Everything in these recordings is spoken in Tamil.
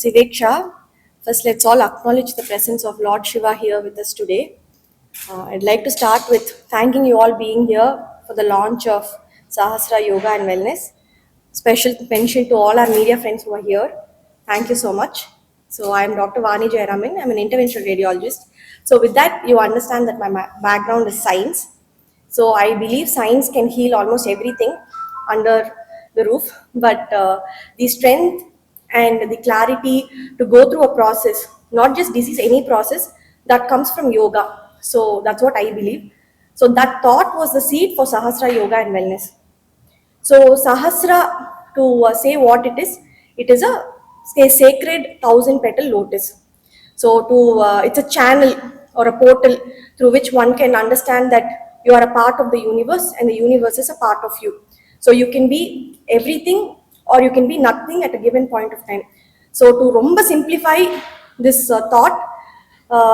Vivek Shah. First, let's all acknowledge the presence of Lord Shiva here with us today. I'd like to start with thanking you all being here for the launch of Sahasra Yoga and Wellness. Special mention to all our media friends who are here. Thank you so much. So, I'm Dr. Vani Jayaraman. I'm an interventional radiologist. So, with that, you understand that my background is science. So, I believe science can heal almost everything under the roof, but the strength and the clarity to go through a process, not just disease, any process, that comes from yoga. So that's what I believe. So that thought was the seed for Sahasra Yoga and Wellness. So Sahasra, to say what it is a sacred 1,000-petal lotus. So it's a channel or a portal through which one can understand that you are a part of the universe and the universe is a part of you. So you can be everything or you can be nothing at a given point of time. So to romba simplify this thought,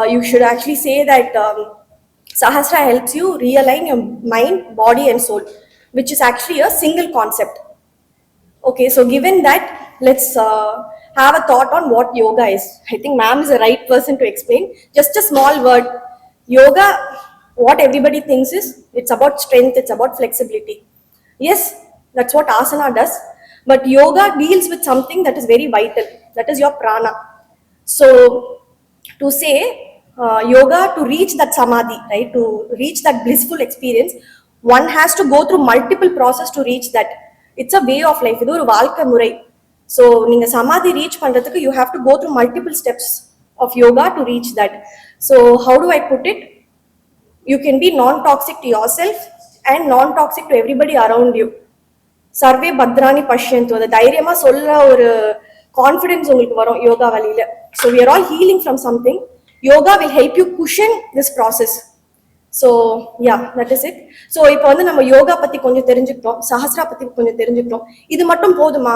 you should actually say that Sahasra helps you realign your mind, body and soul, which is actually a single concept. Okay, so given that, let's have a thought on what yoga is. I think ma'am is the right person to explain. Just a small word. Yoga, what everybody thinks is, it's about strength, it's about flexibility. Yes, that's what asana does. But yoga deals with something that is very vital, that is your prana. So, to say yoga to reach that samadhi, right, to reach that blissful experience, one has to go through multiple process to reach that. It's a way of life. இது ஒரு வாழ்க்கை முறை. So, நீங்க samadhi reach பண்றதுக்கு you have to go through multiple steps of yoga to reach that. So, how do I put it? You can be non-toxic to yourself and non-toxic to everybody around you. சர்வே பத்ராணி பஷ்யந்து, அந்த தைரியமா சொல்ற ஒரு கான்ஃபிடன்ஸ் உங்களுக்கு வரும் யோகா வழியில. So we are all healing from something. Yoga will help you cushion this process. So yeah, that is it. So இப்போ வந்து நம்ம யோகா பத்தி கொஞ்சம் தெரிஞ்சுக்கிட்டோம், சஹஸ்ரா பத்தி கொஞ்சம் தெரிஞ்சுக்கிட்டோம். இது மட்டும் போதுமா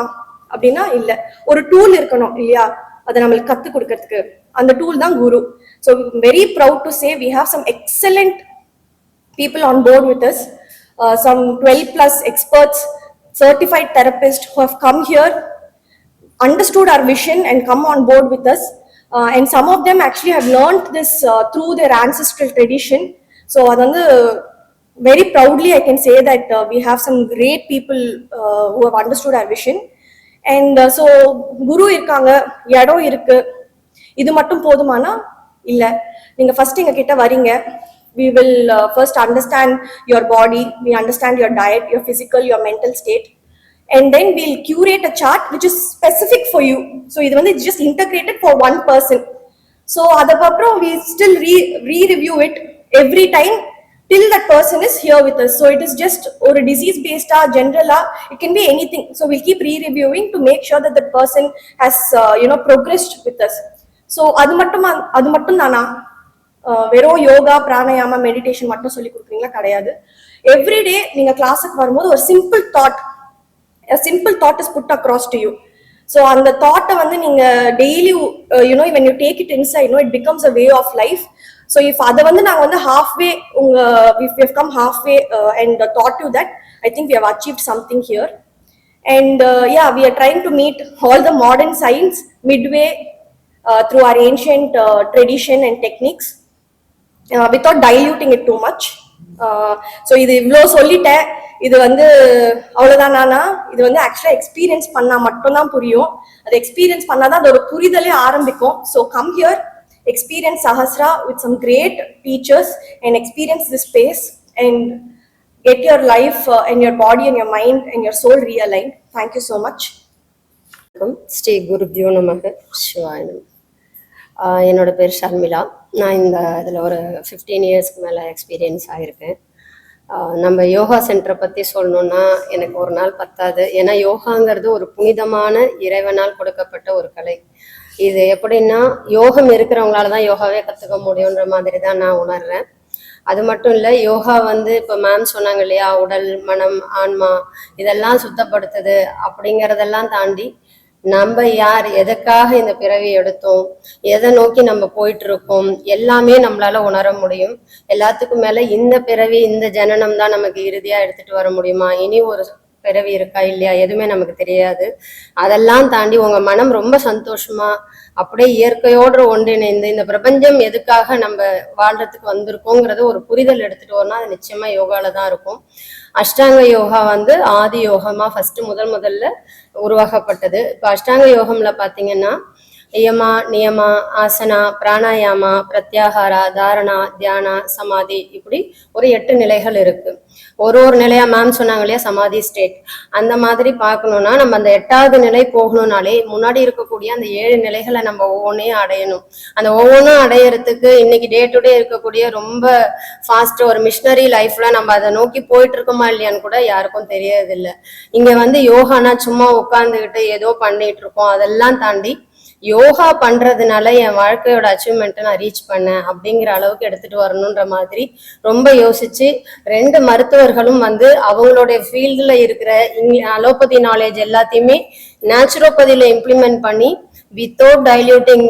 அப்படின்னா இல்ல, ஒரு டூல் இருக்கணும் இல்லையா, அதை நம்மளுக்கு கத்து கொடுக்கறதுக்கு. அந்த டூல் தான் guru. So very proud to say we have some excellent people on board with us, some 12 plus experts, certified therapists who have come here, understood our vision and come on board with us, and some of them actually have learned this through their ancestral tradition. So adanda very proudly I can say that we have some great people who have understood our vision. And so guru irukanga, yadam irukku, idu mattum podumana illa. Neenga first inga kitta varinga, we will first understand your body, we understand your diet, your physical, your mental state, and then we'll curate a chart which is specific for you. So idu vandu it's just integrated for one person. So adapapram we still re-review it every time till that person is here with us. So it is just or a disease based general, it can be anything. So we'll keep re-reviewing to make sure that that person has progressed with us. So adu mattum nana வெறும் யோகா பிராணாயாமா மெடிடேஷன் மட்டும் சொல்லி கொடுக்குறீங்களா? கிடையாது. எவ்ரிடே நீங்க கிளாஸுக்கு வரும்போது ஒரு simple thought is put across to you. So அந்த தாட்டை வந்து நீங்க daily when you take it inside, it becomes a way of life. So if அதை வந்து நாங்க வந்து halfway if we have come halfway and taught you that, I think we have achieved something here. And we are trying to meet all the modern science midway through our ancient tradition and techniques, without diluting it too much. So இது இவ்வளோ சொல்லிட்டேன், இது வந்து அவ்வளோதானா? இது வந்து ஆக்சுவலாக எக்ஸ்பீரியன்ஸ் பண்ணால் மட்டும்தான் புரியும். அது எக்ஸ்பீரியன்ஸ் பண்ணாதான் அதோட புரிதலே ஆரம்பிக்கும். So come here, experience Sahasra with some great teachers and experience this space and get your life and your body and your mind and your soul realigned. Thank you so much. Shri குருப்யோ நமக சிவாய. என்னோட பேர் ஷர்மிளா. நான் இந்த இதில் ஒரு 15 இயர்ஸ்க்கு மேலே எக்ஸ்பீரியன்ஸ் ஆகியிருக்கேன். நம்ம யோகா சென்டரை பற்றி சொல்லணுன்னா எனக்கு ஒரு நாள் பத்தாது. ஏன்னா யோகாங்கிறது ஒரு புனிதமான இறைவனால் கொடுக்கப்பட்ட ஒரு கலை. இது எப்படின்னா, யோகம் இருக்கிறவங்களால தான் யோகாவே கற்றுக்க முடியுன்ற மாதிரி தான் நான் உணர்றேன். அது மட்டும் இல்லை, யோகா வந்து இப்போ மேம் சொன்னாங்க இல்லையா, உடல், மனம், ஆன்மா இதெல்லாம் சுத்தப்படுத்துது. அப்படிங்கிறதெல்லாம் தாண்டி நம்ம யார், எதுக்காக இந்த பிறவி எடுத்தோம், எதை நோக்கி நம்ம போயிட்டு இருக்கோம், எல்லாமே நம்மளால உணர முடியும். எல்லாத்துக்கும் மேல இந்த பிறவி, இந்த ஜனனம் தான் நமக்கு இறுதியா எடுத்துட்டு வர முடியுமா, இனி ஒரு பிறவி இருக்கா இல்லையா எதுவுமே நமக்கு தெரியாது. அதெல்லாம் தாண்டி உங்க மனம் ரொம்ப சந்தோஷமா அப்படியே இயற்கையோடு ஒன்றிணைந்து இந்த பிரபஞ்சம் எதுக்காக நம்ம வாழ்றதுக்கு வந்திருக்கோங்கிறத ஒரு புரிதல் எடுத்துட்டு வரணும். அது நிச்சயமா யோகால தான் இருக்கும். அஷ்டாங்க யோகா ஆதி யோகமா ஃபர்ஸ்ட் முதல்ல உருவாக்கப்பட்டது. இப்போ அஷ்டாங்க யோகம்ல பாத்தீங்கன்னா யமா நியமா ஆசனா பிராணாயாமா பிரத்யாகாரா தாரணா தியானா சமாதி இப்படி ஒரு 8 நிலைகள் இருக்கு. ஒரு நிலையா மேம் சொன்னாங்க இல்லையா சமாதி ஸ்டேட், அந்த மாதிரி பார்க்கணும்னா நம்ம அந்த 8வது நிலை போகணும்னாலே முன்னாடி இருக்கக்கூடிய அந்த 7 நிலைகளை நம்ம ஒவ்வொன்றையும் அடையணும். அந்த ஒவ்வொன்றும் அடையறதுக்கு இன்னைக்கு டே டு டே இருக்கக்கூடிய ரொம்ப ஃபாஸ்ட் ஒரு மிஷினரி லைஃப்ல நம்ம அதை நோக்கி போயிட்டு இருக்கோமா இல்லையான்னு கூட யாருக்கும் தெரியறதில்லை. இங்க யோகானா சும்மா உட்காந்துக்கிட்டு ஏதோ பண்ணிட்டு இருக்கோம். அதெல்லாம் தாண்டி யோகா பண்றதுனால என் வாழ்க்கையோட அச்சீவ்மெண்ட்டை நான் ரீச் பண்ணேன் அப்படிங்கிற அளவுக்கு எடுத்துட்டு வரணுன்ற மாதிரி ரொம்ப யோசிச்சு 2 மருத்துவர்களும் அவங்களுடைய ஃபீல்டுல இருக்கிற அலோபதி நாலேஜ் எல்லாத்தையுமே நேச்சுரோபதியில இம்ப்ளிமெண்ட் பண்ணி வித்தவுட் டைல்யூட்டிங்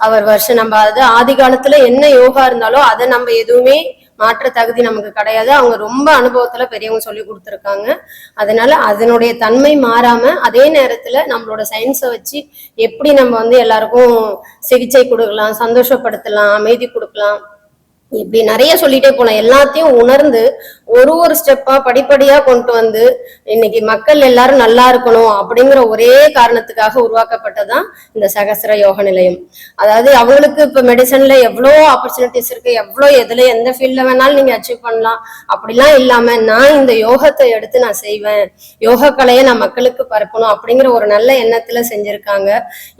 அவர் வருஷம் நம்ம ஆதி காலத்துல என்ன யோகா இருந்தாலோ அதை நம்ம எதுவுமே மாற்ற தகுதி நமக்கு கிடையாது. அவங்க ரொம்ப அனுபவத்துல பெரியவங்க சொல்லி கொடுத்துருக்காங்க. அதனால அதனுடைய தன்மை மாறாம அதே நேரத்துல நம்மளோட சயின்ஸை வச்சு எப்படி நம்ம எல்லாருக்கும் சிகிச்சை கொடுக்கலாம், சந்தோஷப்படுத்தலாம், அமைதி கொடுக்கலாம், இப்படி நிறைய சொல்லிட்டே போலாம். எல்லாத்தையும் உணர்ந்து ஒரு ஸ்டெப்பா படிப்படியா கொண்டு இன்னைக்கு மக்கள் எல்லாரும் நல்லா இருக்கணும் அப்படிங்கிற ஒரே காரணத்துக்காக உருவாக்கப்பட்டதான் இந்த சகஸ்ர யோக நிலையம். அதாவது அவங்களுக்கு இப்ப மெடிசன்ல எவ்வளோ ஆப்பர்ச்சுனிட்டிஸ் இருக்கு, எவ்வளோ எதுல எந்த ஃபீல்ட்ல வேணாலும் நீங்க அச்சீவ் பண்ணலாம். அப்படிலாம் இல்லாம நான் இந்த யோகத்தை எடுத்து நான் செய்வேன், யோக கலையை நான் மக்களுக்கு பரப்பணும் அப்படிங்கிற ஒரு நல்ல எண்ணத்துல செஞ்சிருக்காங்க.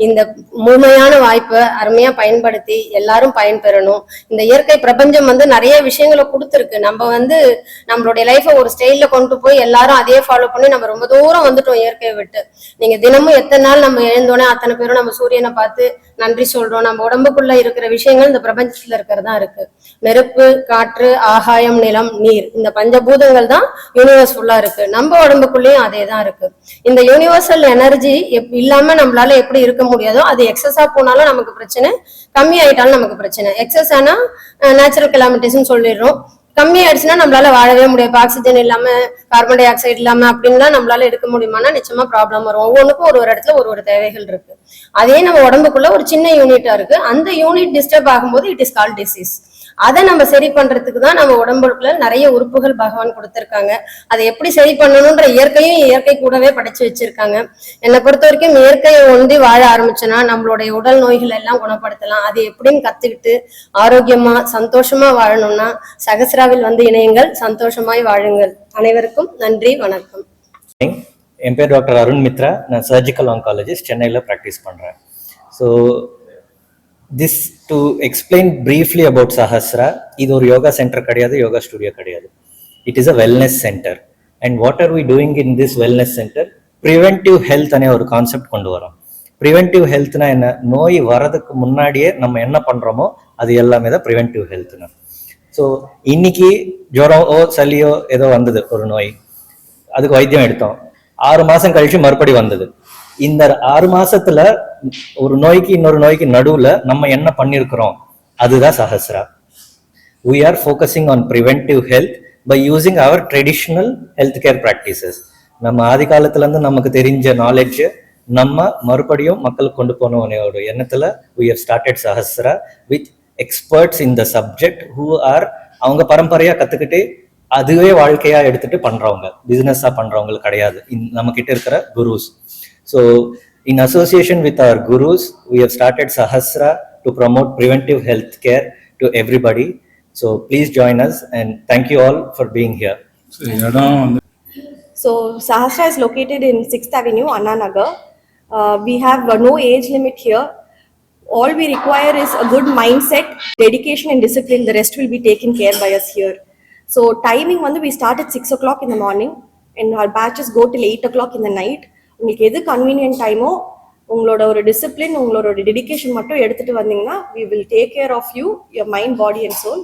இந்த முழுமையான வாய்ப்பை அருமையா பயன்படுத்தி எல்லாரும் பயன்பெறணும். இந்த இயற்கை பிரபஞ்சம் நிறைய விஷயங்களை கொடுத்துருக்கு. நம்ம நம்மளுடைய லைஃபை ஒரு ஸ்டைல்ல கொண்டு போய் எல்லாரும் அதே ஃபாலோ பண்ணி நம்ம ரொம்ப தூரம் வந்துட்டோம் இயற்கையை விட்டு. நீங்க தினமும் எத்தனை நாள் நம்ம எழுந்தோன்னே அத்தனை பேரும் நம்ம சூரியனை பார்த்து நன்றி சொல்றோம். நம்ம உடம்புக்குள்ள இருக்கிற விஷயங்கள் இந்த பிரபஞ்சத்துல இருக்கிறதா இருக்கு. நெருப்பு, காற்று, ஆகாயம், நிலம், நீர், இந்த பஞ்சபூதங்கள் தான் யூனிவர்ஸ் ஃபுல்லா இருக்கு. நம்ம உடம்புக்குள்ளேயும் அதே தான் இருக்கு. இந்த யூனிவர்சல் எனர்ஜி இல்லாம நம்மளால எப்படி இருக்க முடியாதோ அது எக்ஸஸா போனாலும் நமக்கு பிரச்சனை, கம்மி ஆயிட்டாலும் நமக்கு பிரச்சனை. எக்ஸஸ் ஆனா நேச்சுரல் கெலாமிட்டிஸ்ன்னு சொல்லிடுறோம். கம்மி ஆயிடுச்சுன்னா நம்மளால வாழவே முடியாது. ஆக்சிஜன் இல்லாம கார்பன் டை ஆக்சைடு இல்லாம அப்படின்லாம் நம்மளால எடுக்க முடியுமானா நிச்சயமா ப்ராப்ளம் வரும். ஒவ்வொன்றுக்கும் ஒரு இடத்துல ஒரு தேவைகள் இருக்கு. அதே நம்ம உடம்புக்குள்ள ஒரு சின்ன யூனிட்டா இருக்கு. அந்த யூனிட் டிஸ்டர்ப் ஆகும்போது இட் இஸ் கால்ட் டிசீஸ். அதை நம்ம சரி பண்றதுக்கு தான் நம்ம உடம்புக்குள்ள நிறைய உறுப்புகள் பகவான் கொடுத்திருக்காங்க. அதை எப்படி சரி பண்ணணும்ன்ற இயற்கை கூடவே படைச்சு வச்சிருக்காங்க. என்னை பொறுத்த வரைக்கும் இயற்கையை ஒன்றி வாழ ஆரம்பிச்சோன்னா நம்மளுடைய உடல் நோய்கள் எல்லாம் குணப்படுத்தலாம். அது எப்படின்னு கத்துக்கிட்டு ஆரோக்கியமா சந்தோஷமா வாழணும்னா சகஸ்ராவில் இணையுங்கள், சந்தோஷமாய் வாழுங்கள். அனைவருக்கும் நன்றி, வணக்கம். என் பேர் டாக்டர் அருண் மித்ரா. நான் சர்ஜிக்கல் ஆங்காலஜிஸ்ட், சென்னையில் ப்ராக்டிஸ் பண்ணுறேன். So this to explain briefly about Sahasra, இது ஒரு யோகா சென்டர் கிடையாது, யோகா ஸ்டுடியோ கிடையாது. It is a wellness centre. And what are we doing in this wellness centre? Preventive health அనే ஒரு கான்செப்ட் கொண்டு வரோம். ப்ரிவென்டிவ் ஹெல்த்னா என்ன? நோய் வரதுக்கு முன்னாடியே நம்ம என்ன பண்றோமோ அது எல்லாமே தான் ப்ரிவென்டிவ் ஹெல்த்னா. ஸோ இன்னைக்கு ஜுரமோ சளியோ ஏதோ வந்தது, ஒரு நோய், அதுக்கு வைத்தியம் எடுத்தோம். 6 மாசம் கழிச்சு மறுபடி வந்தது. இந்த 6 மாசத்துல ஒரு நோய்க்கு இன்னொரு நோய்க்கு நடுவுல நம்ம என்ன பண்ணிருக்கிறோம், அதுதான் Sahasra. We are focusing on preventive health by using our traditional healthcare practices. நம்ம ஆதி காலத்துல இருந்து நமக்கு தெரிஞ்ச நாலேஜ் நம்ம மறுபடியும் மக்களுக்கு கொண்டு போனோம் ஒரு எண்ணத்துல we have started Sahasra with experts in the subject who are அவங்க பரம்பரையா கத்துக்கிட்டு அதுவே வாழ்க்கையா எடுத்துட்டு பண்றவங்க, பிசினஸா பண்றவங்க கிடையாது நம்ம கிட்ட இருக்கிற குருஸ். So in association with our gurus, we have started Sahasra to promote preventive health care to everybody. So please join us and thank you all for being here. So Sahasra is located in 6th Avenue, Anna Nagar. We have no age limit here. All we require is a good mindset, dedication and discipline. The rest will be taken care by us here. So timing we start at 6 o'clock in the morning and our batches go till 8 o'clock in the night. உங்களுக்கு எது கன்வீனியன்ட் டைமோ உங்களோட ஒரு டிசிப்ளின், உங்களோட டெடிகேஷன் மட்டும் எடுத்துட்டு வந்தீங்கன்னா we will take care of you, your mind, body and soul.